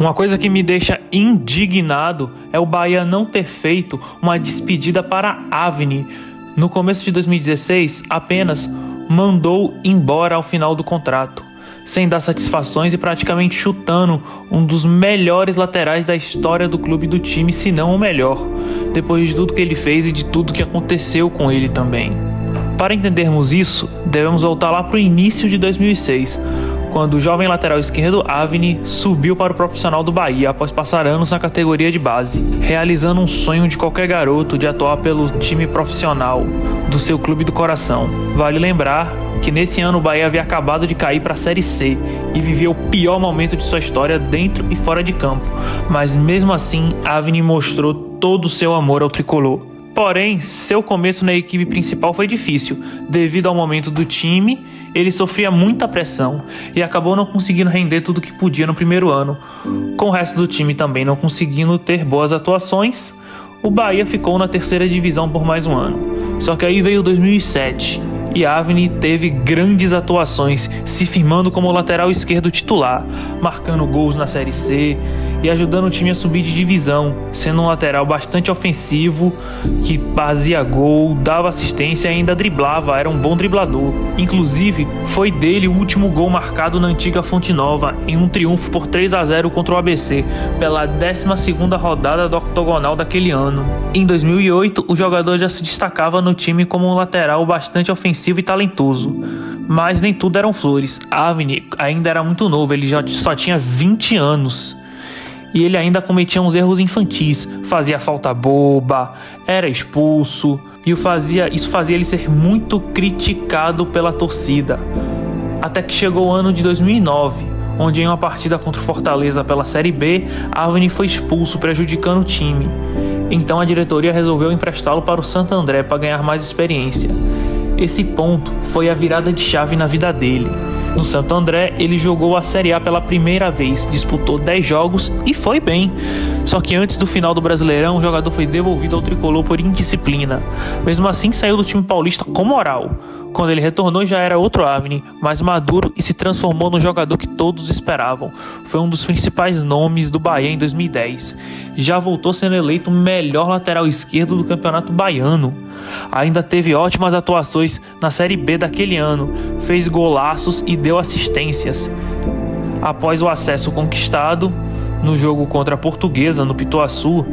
Uma coisa que me deixa indignado é o Bahia não ter feito uma despedida para Avni. No começo de 2016, apenas mandou embora ao final do contrato, sem dar satisfações e praticamente chutando um dos melhores laterais da história do clube e do time, se não o melhor, depois de tudo que ele fez e de tudo que aconteceu com ele também. Para entendermos isso, devemos voltar lá para o início de 2006, quando o jovem lateral esquerdo Avni subiu para o profissional do Bahia após passar anos na categoria de base, realizando um sonho de qualquer garoto de atuar pelo time profissional do seu clube do coração. Vale lembrar que nesse ano o Bahia havia acabado de cair para a Série C e vivia o pior momento de sua história dentro e fora de campo, mas mesmo assim Avni mostrou todo o seu amor ao tricolor. Porém, seu começo na equipe principal foi difícil. Devido ao momento do time, ele sofria muita pressão e acabou não conseguindo render tudo que podia no primeiro ano. Com o resto do time também não conseguindo ter boas atuações, o Bahia ficou na terceira divisão por mais um ano. Só que aí veio 2007 e Avni teve grandes atuações, se firmando como lateral esquerdo titular, marcando gols na Série C e ajudando o time a subir de divisão, sendo um lateral bastante ofensivo, que fazia gol, dava assistência e ainda driblava, era um bom driblador. Inclusive, foi dele o último gol marcado na antiga Fonte Nova, em um triunfo por 3-0 contra o ABC, pela 12ª rodada do octogonal daquele ano. Em 2008, o jogador já se destacava no time como um lateral bastante ofensivo e talentoso. Mas nem tudo eram flores. Avni ainda era muito novo, ele já só tinha 20 anos. E ele ainda cometia uns erros infantis, fazia falta boba, era expulso, e isso fazia ele ser muito criticado pela torcida. Até que chegou o ano de 2009, onde em uma partida contra o Fortaleza pela Série B, Avni foi expulso, prejudicando o time. Então a diretoria resolveu emprestá-lo para o Santo André para ganhar mais experiência. Esse ponto foi a virada de chave na vida dele. No Santo André, ele jogou a Série A pela primeira vez, disputou 10 jogos e foi bem. Só que antes do final do Brasileirão, o jogador foi devolvido ao tricolor por indisciplina. Mesmo assim, saiu do time paulista com moral. Quando ele retornou, já era outro Avni, mais maduro, e se transformou no jogador que todos esperavam. Foi um dos principais nomes do Bahia em 2010. Já voltou sendo eleito o melhor lateral esquerdo do Campeonato Baiano. Ainda teve ótimas atuações na Série B daquele ano, fez golaços e deu assistências. Após o acesso conquistado no jogo contra a Portuguesa, no Pituaçu,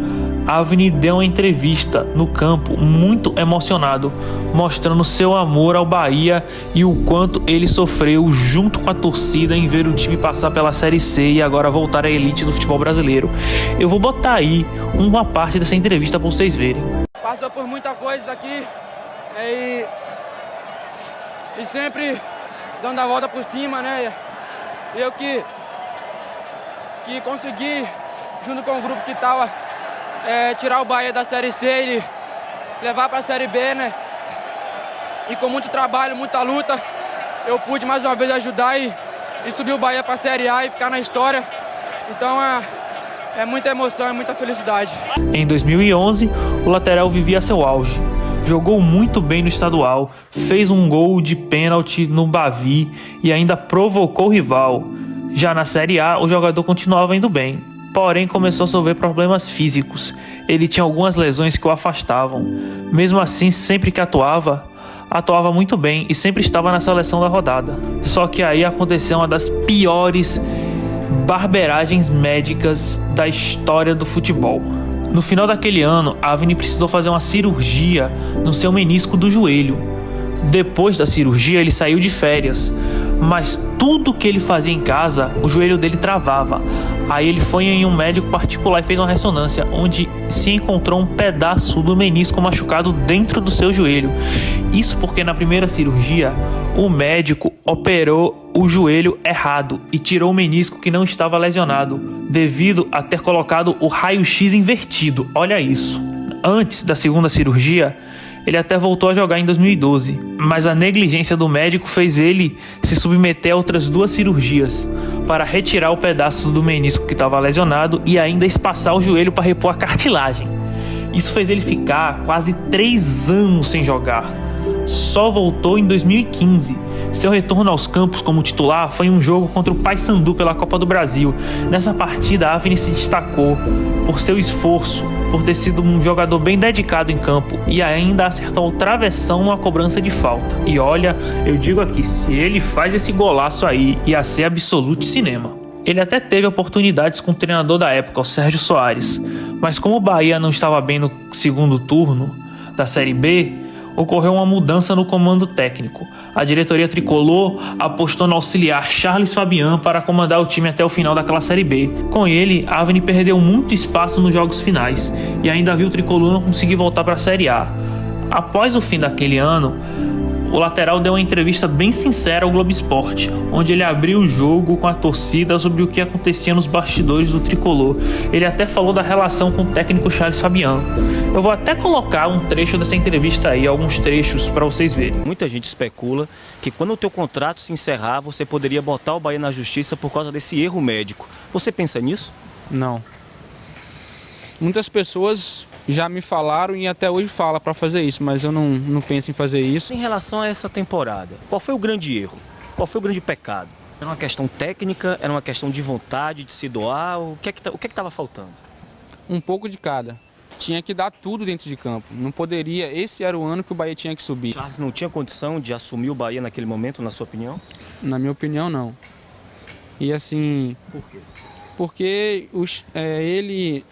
Avni deu uma entrevista no campo muito emocionado, mostrando seu amor ao Bahia e o quanto ele sofreu junto com a torcida em ver o time passar pela Série C e agora voltar à elite do futebol brasileiro. Eu vou botar aí uma parte dessa entrevista para vocês verem. Passou por muita coisa aqui e sempre dando a volta por cima, né? Eu que consegui, junto com o grupo que estava, tirar o Bahia da Série C e levar para a Série B, né? E com muito trabalho, muita luta, eu pude mais uma vez ajudar e subir o Bahia para a Série A e ficar na história. Então é muita emoção, é muita felicidade. Em 2011, o lateral vivia seu auge. Jogou muito bem no estadual, fez um gol de pênalti no Bavi e ainda provocou o rival. Já na Série A, o jogador continuava indo bem, porém começou a sofrer problemas físicos. Ele tinha algumas lesões que o afastavam. Mesmo assim, sempre que atuava muito bem e sempre estava na seleção da rodada. Só que aí aconteceu uma das piores barberagens médicas da história do futebol. No final daquele ano, Avni precisou fazer uma cirurgia no seu menisco do joelho. Depois da cirurgia, ele saiu de férias, mas tudo que ele fazia em casa, o joelho dele travava. Aí ele foi em um médico particular e fez uma ressonância, onde se encontrou um pedaço do menisco machucado dentro do seu joelho. Isso porque na primeira cirurgia, o médico operou o joelho errado e tirou o menisco que não estava lesionado, devido a ter colocado o raio-x invertido. Olha isso. Antes da segunda cirurgia, ele até voltou a jogar em 2012, mas a negligência do médico fez ele se submeter a outras 2 cirurgias para retirar o pedaço do menisco que estava lesionado e ainda espaçar o joelho para repor a cartilagem. Isso fez ele ficar quase 3 anos sem jogar. só voltou em 2015. Seu retorno aos campos como titular foi em um jogo contra o Paysandu pela Copa do Brasil. Nessa partida, Avni se destacou por seu esforço, por ter sido um jogador bem dedicado em campo e ainda acertou o travessão numa cobrança de falta. E olha, eu digo aqui, se ele faz esse golaço aí, ia ser absoluto cinema. Ele até teve oportunidades com o treinador da época, o Sérgio Soares, mas como o Bahia não estava bem no segundo turno da Série B, ocorreu uma mudança no comando técnico. A diretoria tricolor apostou no auxiliar Charles Fabian para comandar o time até o final daquela Série B. Com ele, Avni perdeu muito espaço nos jogos finais e ainda viu o tricolor não conseguir voltar para a Série A. Após o fim daquele ano, o lateral deu uma entrevista bem sincera ao Globo Esporte, onde ele abriu o jogo com a torcida sobre o que acontecia nos bastidores do tricolor. Ele até falou da relação com o técnico Charles Fabian. Eu vou até colocar um trecho dessa entrevista aí, alguns trechos para vocês verem. Muita gente especula que quando o teu contrato se encerrar, você poderia botar o Bahia na justiça por causa desse erro médico. Você pensa nisso? Não. Muitas pessoas já me falaram e até hoje falam para fazer isso, mas eu não penso em fazer isso. Em relação a essa temporada, qual foi o grande erro? Qual foi o grande pecado? Era uma questão técnica? Era uma questão de vontade, de se doar? O que estava faltando? Um pouco de cada. Tinha que dar tudo dentro de campo. Não poderia, esse era o ano que o Bahia tinha que subir. Charles não tinha condição de assumir o Bahia naquele momento, na sua opinião? Na minha opinião, não. E assim... Por quê? Porque ele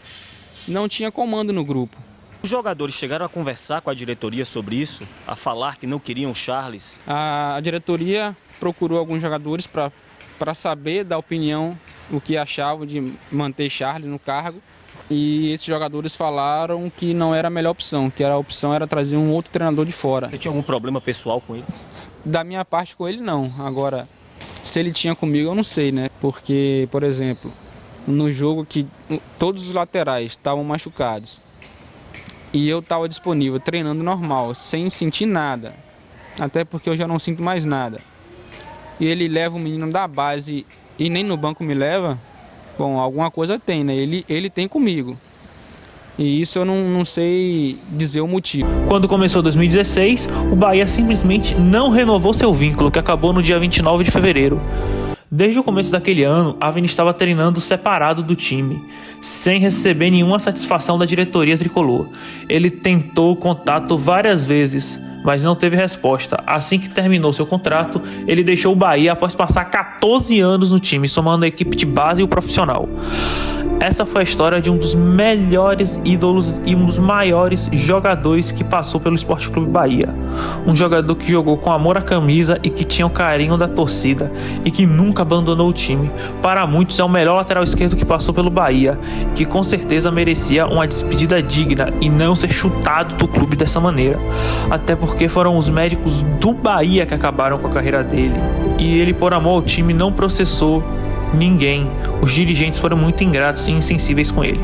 não tinha comando no grupo. Os jogadores chegaram a conversar com a diretoria sobre isso? A falar que não queriam o Charles? A diretoria procurou alguns jogadores para saber da opinião, o que achavam de manter Charles no cargo. E esses jogadores falaram que não era a melhor opção, que a opção era trazer um outro treinador de fora. Você tinha algum problema pessoal com ele? Da minha parte com ele, não. Agora, se ele tinha comigo, eu não sei, né? Porque, por exemplo, no jogo que todos os laterais estavam machucados e eu estava disponível, treinando normal, sem sentir nada, até porque eu já não sinto mais nada, e ele leva o menino da base e nem no banco me leva, bom, alguma coisa tem, né? Ele tem comigo. E isso eu não sei dizer o motivo. Quando começou 2016, o Bahia simplesmente não renovou seu vínculo, que acabou no dia 29 de fevereiro. Desde o começo daquele ano, Avni estava treinando separado do time, sem receber nenhuma satisfação da diretoria tricolor. Ele tentou contato várias vezes, mas não teve resposta. Assim que terminou seu contrato, ele deixou o Bahia após passar 14 anos no time, somando a equipe de base e o profissional. Essa foi a história de um dos melhores ídolos e um dos maiores jogadores que passou pelo Sport Clube Bahia. Um jogador que jogou com amor à camisa e que tinha o carinho da torcida e que nunca abandonou o time. Para muitos é o melhor lateral esquerdo que passou pelo Bahia, que com certeza merecia uma despedida digna e não ser chutado do clube dessa maneira. Até porque foram os médicos do Bahia que acabaram com a carreira dele. E ele, por amor ao time, não processou ninguém. Os dirigentes foram muito ingratos e insensíveis com ele.